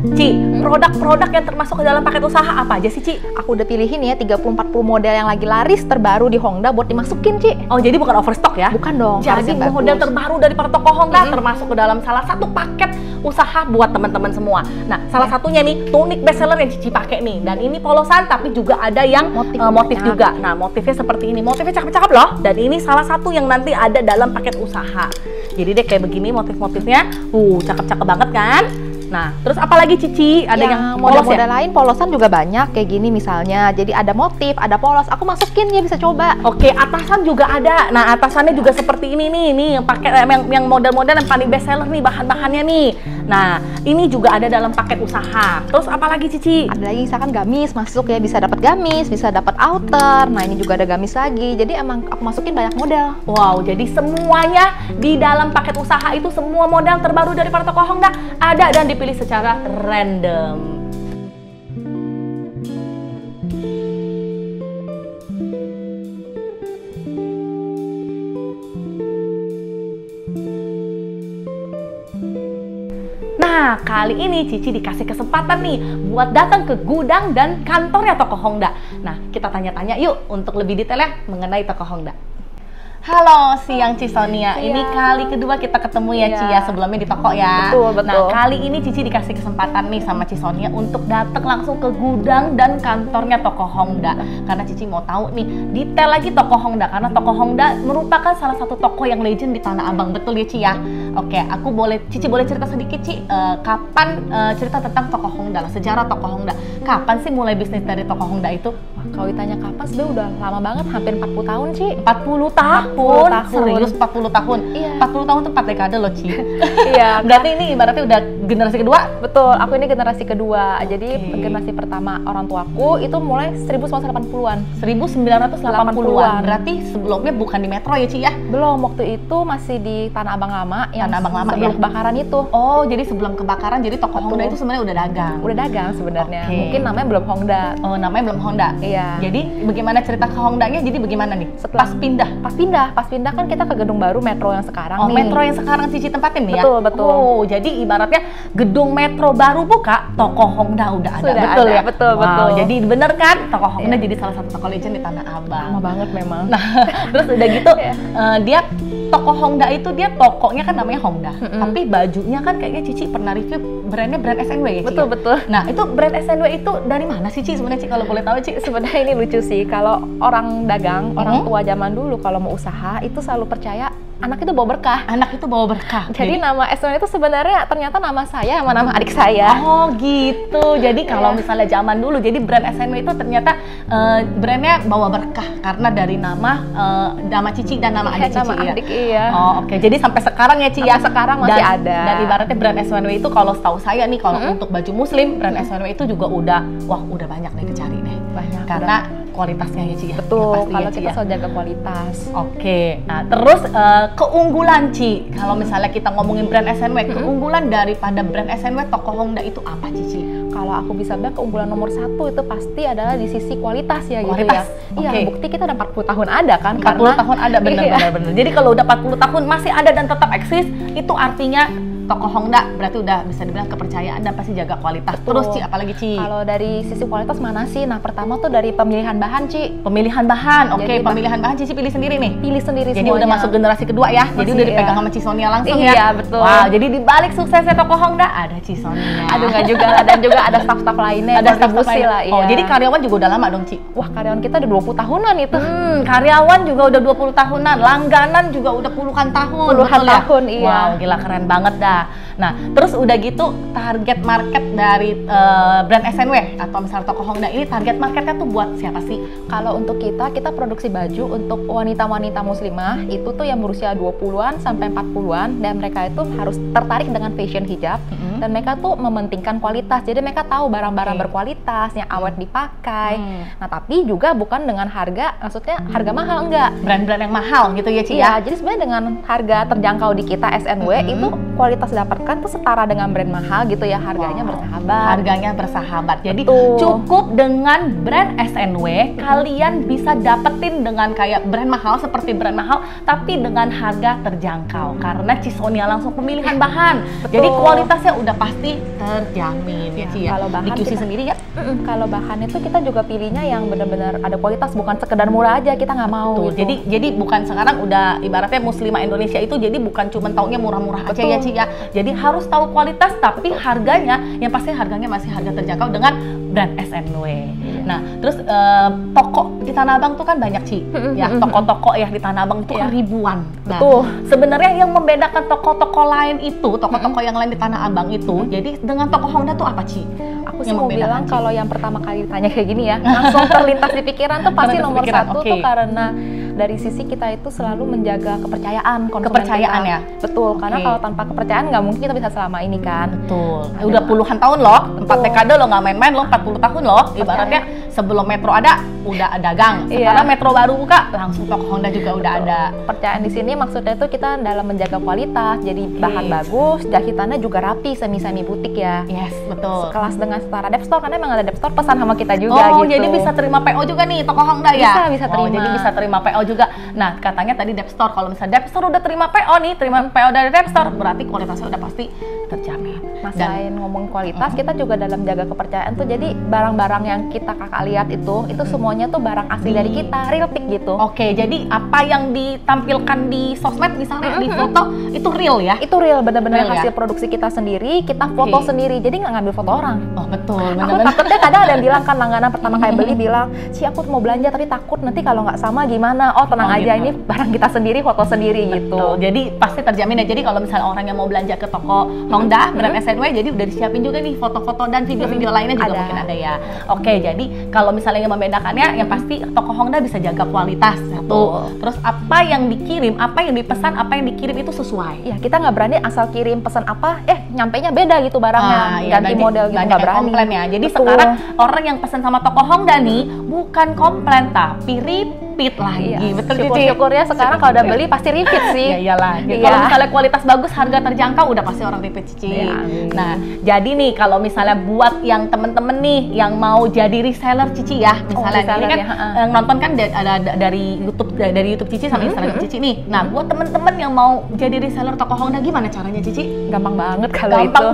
Ci, produk-produk yang termasuk ke dalam paket usaha apa aja sih, Ci? Aku udah pilihin ya 30-40 model yang lagi laris terbaru di Hongda buat dimasukin, Ci. Oh, jadi bukan overstock ya? Bukan dong. Jadi model terbaru dari toko Hongda termasuk ke dalam salah satu paket usaha buat teman-teman semua. Nah, salah satunya nih tunik bestseller yang Cici pakai nih. Dan ini polosan tapi juga ada yang motif juga. Nah, motifnya seperti ini. Motifnya cakep-cakep loh. Dan ini salah satu yang nanti ada dalam paket usaha. Jadi deh kayak begini motif-motifnya. Cakep-cakep banget kan? Nah, terus apalagi Cici? Ada yang model-model lain, polosan juga banyak kayak gini misalnya. Jadi ada motif, ada polos. Aku masukin ya, bisa coba. Oke, atasan juga ada. Nah, atasannya juga seperti ini nih yang pakai yang model-model yang paling best seller nih bahan-bahannya nih. Nah, ini juga ada dalam paket usaha. Terus apalagi Cici? Ada lagi misalkan gamis masuk ya, bisa dapat gamis, bisa dapat outer. Nah, ini juga ada gamis lagi. Jadi emang aku masukin banyak model. Wow, jadi semuanya di dalam paket usaha itu semua model terbaru dari toko Hongda ada dan dipilih secara random. Nah, kali ini Cici dikasih kesempatan nih buat datang ke gudang dan kantornya toko Hongda. Nah, kita tanya-tanya yuk untuk lebih detailnya mengenai toko Hongda. Halo, siang Ci Sonia. Ini kali kedua kita ketemu ya Ci ya, sebelumnya di toko ya. Betul. Nah, kali ini Cici dikasih kesempatan nih sama Ci Sonia untuk datang langsung ke gudang dan kantornya toko Hongda. Karena Cici mau tahu nih detail lagi toko Hongda, karena toko Hongda merupakan salah satu toko yang legend di Tanah Abang, betul ya Ci ya? Oke, Cici boleh cerita sedikit Ci, kapan cerita tentang toko Hongda lah, sejarah toko Hongda. Kapan sih mulai bisnis dari toko Hongda itu? Kalau ditanya kapan, sebenarnya udah lama banget, hampir 40 tahun Ci. 40 tahun? Serius 40 tahun? Iya. 40 tahun tuh 4 dekade loh Ci. Iya. Berarti ini ibaratnya udah generasi kedua? Betul, aku ini generasi kedua. Jadi generasi pertama orang tuaku itu mulai 1980-an. 1980-an. Berarti sebelumnya bukan di Metro ya Ci ya? Belum, waktu itu masih di Tanah Abang lama, yang Tanah Abang lama sebelum ya? kebakaran itu. Oh, jadi sebelum kebakaran, jadi toko Hongda itu sebenarnya udah dagang? Udah dagang sebenarnya. Mungkin namanya belum Hongda. Oh, namanya belum Hongda? Iya. Jadi bagaimana cerita ke Hongdanya? Jadi bagaimana nih? Setelah pas pindah kan kita ke gedung baru Metro yang sekarang nih. Metro yang sekarang Cici tempatin nih ya? Betul. Oh, jadi ibaratnya gedung Metro baru buka, toko Hongda udah ada. Sudah betul ada, ya? Betul. Jadi bener kan? Toko Hongda jadi salah satu toko legend di Tanah Abang. Lama banget memang. Nah, terus udah gitu, dia toko Hongda itu dia tokonya kan namanya Hongda, tapi bajunya kan kayaknya Cici pernah review brandnya brand SNW ya Ci? Betul. Nah, itu brand SNW itu dari mana sih Ci sebenarnya Ci, kalau boleh tahu Ci? Sebenarnya ini lucu sih, kalau orang dagang, orang tua zaman dulu kalau mau usaha itu selalu percaya anak itu bawa berkah. Anak itu bawa berkah. Jadi nama SNW itu sebenarnya ternyata nama saya sama nama adik saya. Oh gitu. Jadi kalau misalnya zaman dulu, jadi brand SNW itu ternyata brandnya bawa berkah karena dari nama Cici dan nama adik Cici nama ya. Adik, iya. Oh oke. Jadi sampai sekarang ya Ci ya. Sekarang masih ada. Dan ibaratnya brand SNW itu kalau setahu saya nih kalau untuk baju muslim brand SNW itu juga udah banyak deh dicari deh. Banyak. Karena kualitasnya ya Ci ya. Betul. Ya, kalau Ci, kita ya. selalu jaga kualitas. Oke. Nah terus keunggulan Ci, kalau misalnya kita ngomongin brand SNW, keunggulan daripada brand SNW toko Hongda itu apa Cici? Kalau aku bisa bilang keunggulan nomor 1 itu pasti adalah di sisi kualitas ya Kualitas? gitu ya. Iya, bukti kita udah 40 tahun ada kan. 40 tahun ada, bener. Jadi kalau udah 40 tahun masih ada dan tetap eksis, itu artinya toko Hongda berarti udah bisa dibilang kepercayaan dan pasti jaga kualitas. Betul. Terus Ci, apalagi Ci? Kalau dari sisi kualitas mana sih? Nah, pertama tuh dari pemilihan bahan, Ci. Pemilihan bahan. Oke, Jadi, pemilihan bahan Cici pilih sendiri nih. Pilih sendiri Jadi semuanya. udah masuk generasi kedua ya. Jadi Masih, udah dipegang iya. sama Ci Sonia langsung ya. Iya, betul. Wow, jadi di balik suksesnya toko Hongda ada Ci Sonia. Aduh, nggak juga lah, dan juga ada staff-staff lainnya. Ada staff-staff lain. lah, iya. Oh, jadi karyawan juga udah lama dong Ci? Wah, karyawan kita udah 20 tahunan itu. Karyawan juga udah 20 tahunan, langganan juga udah puluhan tahun. Puluhan betul ya? tahun, iya. Wow, gila keren banget dah. Nah, terus udah gitu target market dari brand SNW atau misalnya toko Hongda ini target marketnya tuh buat siapa sih? Kalau untuk kita produksi baju untuk wanita-wanita muslimah itu tuh yang berusia 20-an sampai 40-an dan mereka itu harus tertarik dengan fashion hijab dan mereka tuh mementingkan kualitas. Jadi mereka tahu barang-barang berkualitas yang awet dipakai. Nah, tapi juga bukan dengan harga, maksudnya harga mahal enggak. Brand-brand yang mahal gitu ya Ci Iya, ya? jadi sebenarnya dengan harga terjangkau di kita SNW itu kualitas dapatkan bahkan tuh setara dengan brand mahal gitu ya, harganya bersahabat. Harganya bersahabat. Jadi Betul. cukup dengan brand SNW kalian bisa dapetin dengan kayak brand mahal seperti brand mahal tapi dengan harga terjangkau karena Cisonia langsung pemilihan bahan. Betul. Jadi kualitasnya udah pasti terjamin ya, Ci ya. Kalau bahan Di QC sendiri ya. Kalau bahan itu kita juga pilihnya yang benar-benar ada kualitas, bukan sekedar murah aja, kita nggak mau. Tuh, gitu. jadi bukan sekarang udah ibaratnya muslimah Indonesia itu jadi bukan cuma taunya murah-murah aja ya, Ci ya. Jadi harus tahu kualitas tapi harganya yang pasti harganya masih harga terjangkau dengan brand SNW. Nah, terus toko di Tanah Abang tuh kan banyak, Ci. Ya, toko-toko ya di Tanah Abang itu kan ribuan. Nah, sebenarnya yang membedakan toko-toko lain itu, toko-toko yang lain di Tanah Abang itu, jadi dengan toko Honda tuh apa, Ci? Aku sih mau bilang kalau yang pertama kali ditanya kayak gini ya, langsung terlintas di pikiran tuh pasti nomor satu tuh karena dari sisi kita itu selalu menjaga kepercayaan konsumen. Kepercayaan kita. ya? Betul, karena kalau tanpa kepercayaan nggak mungkin kita bisa selama ini kan. Betul. Udah puluhan tahun loh, 4 dekade lo nggak main-main loh, 40 tahun loh. Ibaratnya sebelum Metro ada, udah dagang. Sekarang Metro baru buka, langsung toko Honda juga udah ada. Kepercayaan di sini maksudnya itu kita dalam menjaga kualitas, jadi bahan bagus, jahitannya juga rapi, semi-semi butik ya. Yes, betul. Sekelas dengan setara Dep Store, karena emang ada Dep Store pesan sama kita juga gitu. gitu. Jadi bisa terima PO juga nih toko Honda ya? Bisa terima. Jadi bisa terima PO juga. Nah, katanya tadi Dep Store, kalau misalnya Dep Store udah terima PO nih, terima PO dari Dep Store, berarti kualitasnya udah pasti terjamin. Selain ngomong kualitas, kita juga dalam jaga kepercayaan tuh, jadi barang-barang yang kita kakak lihat itu semuanya tuh barang asli dari kita, real pick gitu. Oke, jadi apa yang ditampilkan di sosmed misalnya di foto itu real ya? Itu real, benar-benar hasil ya? produksi kita sendiri, kita foto sendiri, jadi nggak ngambil foto orang. Oh betul, aku takutnya kadang ada yang bilang kan, langganan pertama kali beli bilang, Ci aku mau belanja tapi takut nanti kalau nggak sama gimana. Oh tenang aja, ini barang kita sendiri, foto sendiri gitu. Jadi pasti terjamin ya. Jadi kalau misalnya orang yang mau belanja ke toko Honda brand SNW, jadi udah disiapin juga nih foto-foto dan video-video lainnya juga mungkin ada ya. Oke, jadi kalau misalnya yang membedakannya, yang pasti toko Honda bisa jaga kualitas satu. Terus apa yang dikirim, apa yang dipesan, apa yang dikirim itu sesuai. Ya kita nggak berani asal kirim pesan apa, nyampainya beda gitu barangnya, ganti model gitu, nggak berani. Komplain ya. Jadi sekarang orang yang pesan sama toko Honda nih bukan komplain tapi repeat lagi. Betul, syukur-syukurnya sekarang kalau udah beli pasti repeat sih. Ya iyalah. Kalau misalnya kualitas bagus, harga terjangkau, udah pasti orang repeat, Cici. Nah, jadi nih kalau misalnya buat yang temen-temen nih yang mau jadi reseller Cici ya, misalnya ini kan yang nonton kan ada dari YouTube Cici sama Instagram Cici nih. Nah, buat temen-temen yang mau jadi reseller toko Honda, gimana caranya, Cici? Gampang banget kalau itu.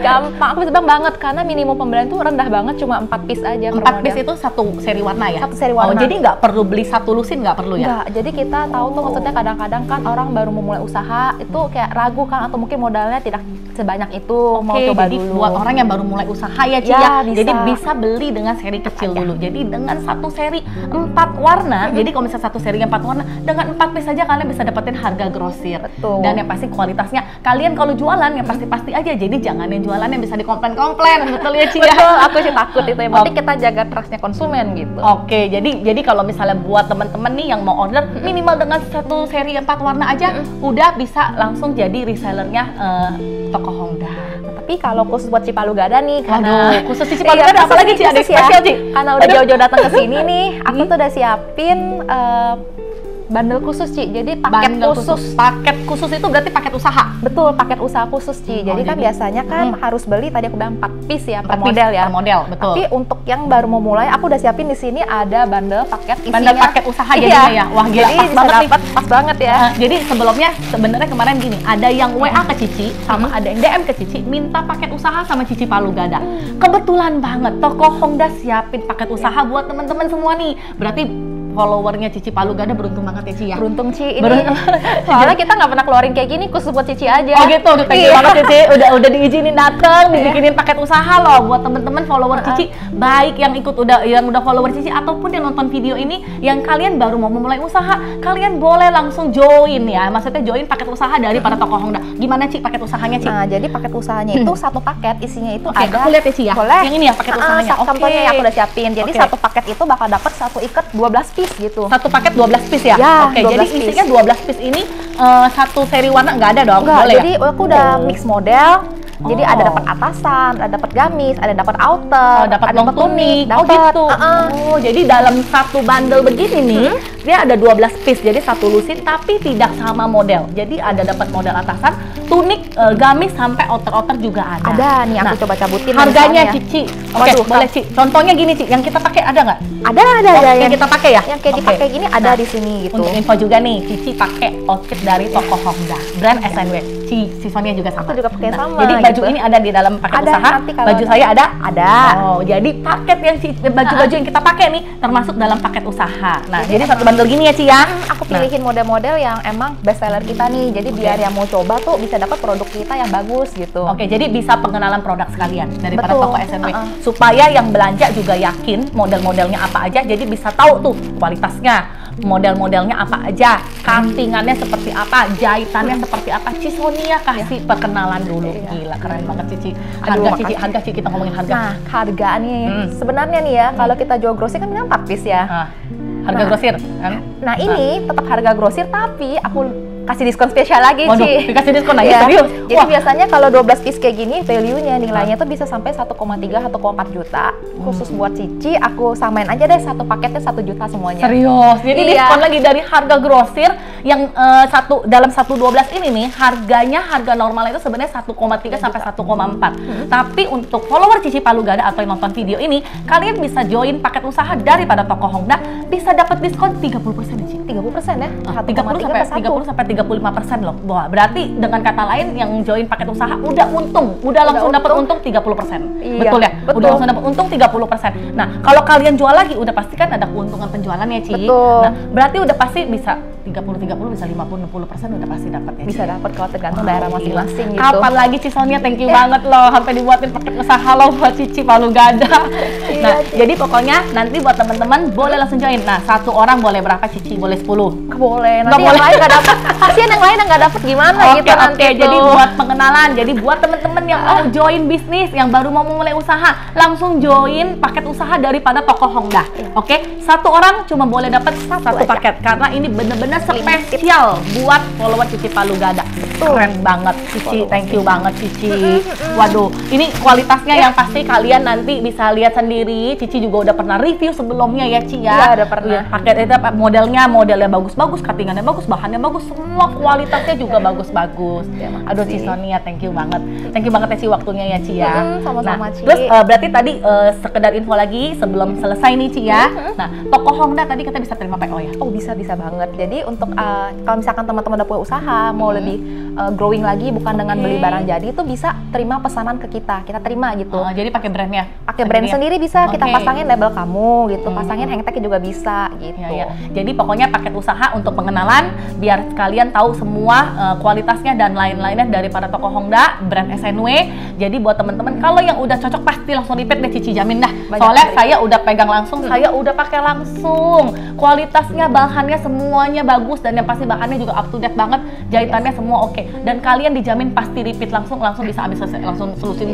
Gampang. Aku bilang banget karena minimum pembelian tuh rendah banget, cuma 4 piece aja. 4 piece itu satu seri warna ya? Satu seri warna. Oh, jadi nggak perlu beli satu lusin, nggak perlu ya? Nggak, jadi kita tahu tuh maksudnya kadang-kadang kan orang baru memulai usaha itu kayak ragu kan, atau mungkin modalnya tidak sebanyak itu, mau coba jadi dulu. Buat orang yang baru mulai usaha ya, Ci ya, bisa. Jadi bisa beli dengan seri kecil dulu. Jadi dengan satu seri 4 warna, jadi kalau misalnya satu seri 4 warna, dengan 4 piece saja kalian bisa dapetin harga grosir. Betul. Dan yang pasti kualitasnya, kalian kalau jualan yang pasti-pasti aja, jadi jangan yang jualan yang bisa dikomplain-komplain. Betul ya, Ci ya? Betul, aku sih takut itu ya, berarti kita jaga trustnya konsumen gitu. Oke, jadi kalau misalnya buat teman-teman nih yang mau order minimal dengan satu seri 4 warna aja udah bisa langsung jadi resellernya toko Honda. Tapi kalau khusus buat Cipalu Gada nih, karena khusus di Cipalu Gada apalagi Ci, ada spesial Ci? Karena udah jauh-jauh datang ke sini nih, aku tuh udah siapin bundle khusus, Ci. Jadi paket khusus. Paket khusus itu berarti paket usaha? Betul, paket usaha khusus, Ci. Jadi kan biasanya kan harus beli, tadi aku bilang 4 piece ya per model ya. Per model, betul. Tapi untuk yang baru mau mulai, aku udah siapin di sini ada bundle paket isinya. Bundle paket usaha jadinya ya? Wah gila, pas banget nih. Pas banget ya. Jadi sebelumnya sebenarnya kemarin gini, ada yang WA ke Cici, sama ada yang DM ke Cici, minta paket usaha sama Cici Palu Gada. Kebetulan banget, toko Honda siapin paket usaha buat teman-teman semua nih. Berarti followernya Cici Palu Gada beruntung banget ya, Ci ya? Beruntung, Ci. Ini soalnya kita nggak pernah keluarin kayak gini khusus buat Cici aja. Oh gitu, thank you banget Cici. Udah diizinin dateng, dibikinin paket usaha loh buat temen-temen follower Cici. Baik yang udah follower Cici ataupun yang nonton video ini, yang kalian baru mau memulai usaha, kalian boleh langsung join ya. Maksudnya join paket usaha dari para toko Honda. Gimana, Ci, paket usahanya, Ci? Nah, jadi paket usahanya itu satu paket isinya itu ada. Aku lihat ya, Ci ya. Boleh. Yang ini ya paket usahanya. Contohnya yang aku udah siapin. Jadi satu paket itu bakal dapat satu ikat 12 piece gitu. Satu paket 12 piece ya? Ya, oke, jadi isinya 12 piece ini satu seri warna nggak ada dong? Enggak, boleh jadi aku udah mix model. Jadi ada dapat atasan, ada dapat gamis, ada dapat outer, dapat long tunik, gitu. Oh, jadi dalam satu bundle begini nih, Dia ada 12 piece, jadi satu lusin tapi tidak sama model. Jadi ada dapat model atasan, tunik, gamis sampai outer-outer juga ada. Ada nih, aku coba cabutin. Harganya Cici. Oke, boleh Ci. Contohnya gini Ci, yang kita pakai ada nggak? Ada. Yang kita pakai ya? Yang kayak dipakai gini ada di sini gitu. Untuk info juga nih, Cici pakai outfit dari toko Hongda, brand SNW. Si Sonia juga sama. Aku juga pakai sama. Jadi baju ini ada di dalam paket usaha. Baju saya ada? Ada. Oh, jadi paket yang baju-baju yang kita pakai nih termasuk dalam paket usaha. Nah, jadi satu bundle gini ya Ci ya. Aku pilihin model-model yang emang best seller kita nih. Jadi biar yang mau coba tuh bisa dapat produk kita yang bagus gitu. Oke, jadi bisa pengenalan produk sekalian daripada toko SNW. Supaya yang belanja juga yakin model-modelnya apa aja, jadi bisa tahu tuh kualitasnya, model-modelnya apa aja, cuttingannya seperti apa, jahitannya seperti apa. Sonia kasih perkenalan dulu. Gila, keren banget Cici. Harga Cici, kita ngomongin harga. Nah, harga nih. Sebenarnya nih ya, kalau kita jual grosir kan memang 4 piece ya. Harga grosir kan? Nah, ini tetap harga grosir tapi aku kasih diskon spesial lagi, Waduh, Ci. dikasih diskon lagi, ya. serius? Jadi biasanya kalau 12 piece kayak gini, value-nya, nilainya tuh bisa sampai 1,3, 1,4 juta. Khusus buat Cici, aku samain aja deh satu paketnya 1 juta semuanya. Serius? Jadi diskon lagi dari harga grosir yang dalam 112 ini nih, harga normalnya itu sebenarnya 1,3 sampai 1,4. Tapi untuk follower Cici Palu Gada atau yang nonton video ini, kalian bisa join paket usaha daripada toko Hongda, bisa dapat diskon 30% ya, Ci. 30% ya? 30 sampai 35% loh. Wah, berarti dengan kata lain yang join paket usaha udah untung, udah langsung dapat untung 30%. Iya, betul ya? Betul. Udah langsung dapat untung 30%. Nah, kalau kalian jual lagi udah pasti kan ada keuntungan penjualan ya, Ci. Betul. Nah, berarti udah pasti bisa 30 bisa 50 udah pasti dapat ya, Ci. Bisa dapat kalau tergantung daerah masing-masing gitu. Kapan lagi Ci Sonia, thank you banget loh sampai dibuatin paket usaha loh buat Cici Palu Gada. Nah, jadi pokoknya nanti buat teman-teman boleh langsung join. Nah, satu orang boleh berapa Cici? Boleh 10? Boleh. Nanti yang lain nggak dapat. Kasian yang lain nggak dapat gimana gitu nanti. Oke, jadi buat pengenalan, jadi buat teman-teman yang mau join bisnis, yang baru mau mulai usaha, langsung join paket usaha daripada toko Hongda. Oke, satu orang cuma boleh dapat satu paket karena ini bener-bener spesial buat follower Cici Palu Gada. Keren banget Cici, thank you banget Cici. Waduh, ini kualitasnya yang pasti kalian nanti bisa lihat sendiri. Cici juga udah pernah review sebelumnya ya Ci ya. Iya, udah pernah. Paket itu modelnya bagus-bagus, cuttingannya bagus, bahannya bagus, semua kualitasnya juga bagus-bagus. Aduh Ci Sonia, thank you banget. Thank you banget ya Ci waktunya ya Ci ya. Sama-sama Ci. Terus berarti tadi sekedar info lagi sebelum selesai nih Ci ya. Nah, toko Hongda tadi kita bisa terima PO ya? Oh, bisa banget. Jadi untuk kalau misalkan teman-teman udah punya usaha, mau lebih growing lagi bukan dengan beli barang jadi, itu bisa terima pesanan ke kita terima gitu. Jadi pakai brandnya? Pakai brand sendiri bisa, kita pasangin label kamu gitu, pasangin hangtag juga bisa gitu. Ya. Jadi pokoknya paket usaha untuk pengenalan, biar kalian tahu semua kualitasnya dan lain-lainnya daripada toko Hongda, brand SNW. Jadi buat teman-teman kalau yang udah cocok pasti langsung repeat deh, Cici jamin dah. Soalnya saya udah pegang langsung, saya udah pakai langsung. Kualitasnya, bahannya semuanya bagus dan yang pasti bahannya juga up to date banget, jahitannya semua oke. Dan kalian dijamin pasti repeat langsung bisa habis selesai, langsung solusin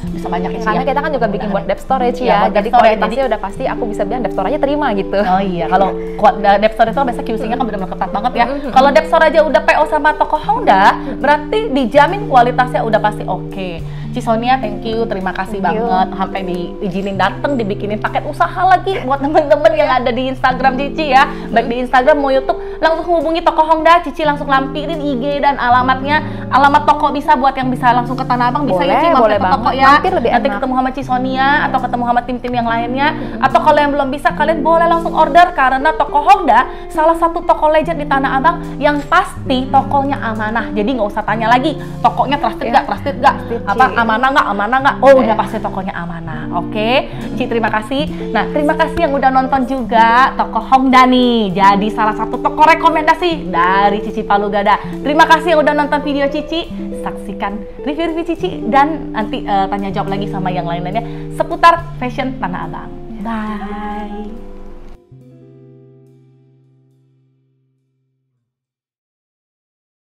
bisa banyak ya. Karena kita kan juga bikin buat dep store ya, jadi kualitasnya udah pasti aku bisa bilang dep store aja terima gitu. Oh iya, kalau dep store itu biasa QC-nya kan benar-benar ketat banget ya. Kalau dep store aja udah PO sama toko Hongda, berarti dijamin kualitasnya udah pasti oke. Ci Sonia, thank you, terima kasih banget sampai diizinin datang, dibikinin paket usaha lagi buat temen-temen yang ada di Instagram Cici ya, baik di Instagram mau YouTube, langsung hubungi toko Hongda, Cici langsung lampirin IG dan alamatnya, alamat toko bisa buat yang bisa langsung ke Tanah Abang, bisa ya Ci, mampir ke toko ya, nanti ketemu sama Ci Sonia atau ketemu sama tim-tim yang lainnya, atau kalau yang belum bisa kalian boleh langsung order karena toko Hongda salah satu toko legend di Tanah Abang yang pasti tokonya amanah, jadi nggak usah tanya lagi tokonya trusted nggak, apa amanah nggak, oh udah pasti tokonya amanah. Oke, Ci terima kasih. Nah terima kasih yang udah nonton juga toko Hongda nih, jadi salah satu toko rekomendasi dari Cici Palu Gada. Terima kasih yang udah nonton video Cici, saksikan review-review Cici dan nanti tanya jawab lagi sama yang lain-lainnya seputar fashion Tanah Abang. Bye.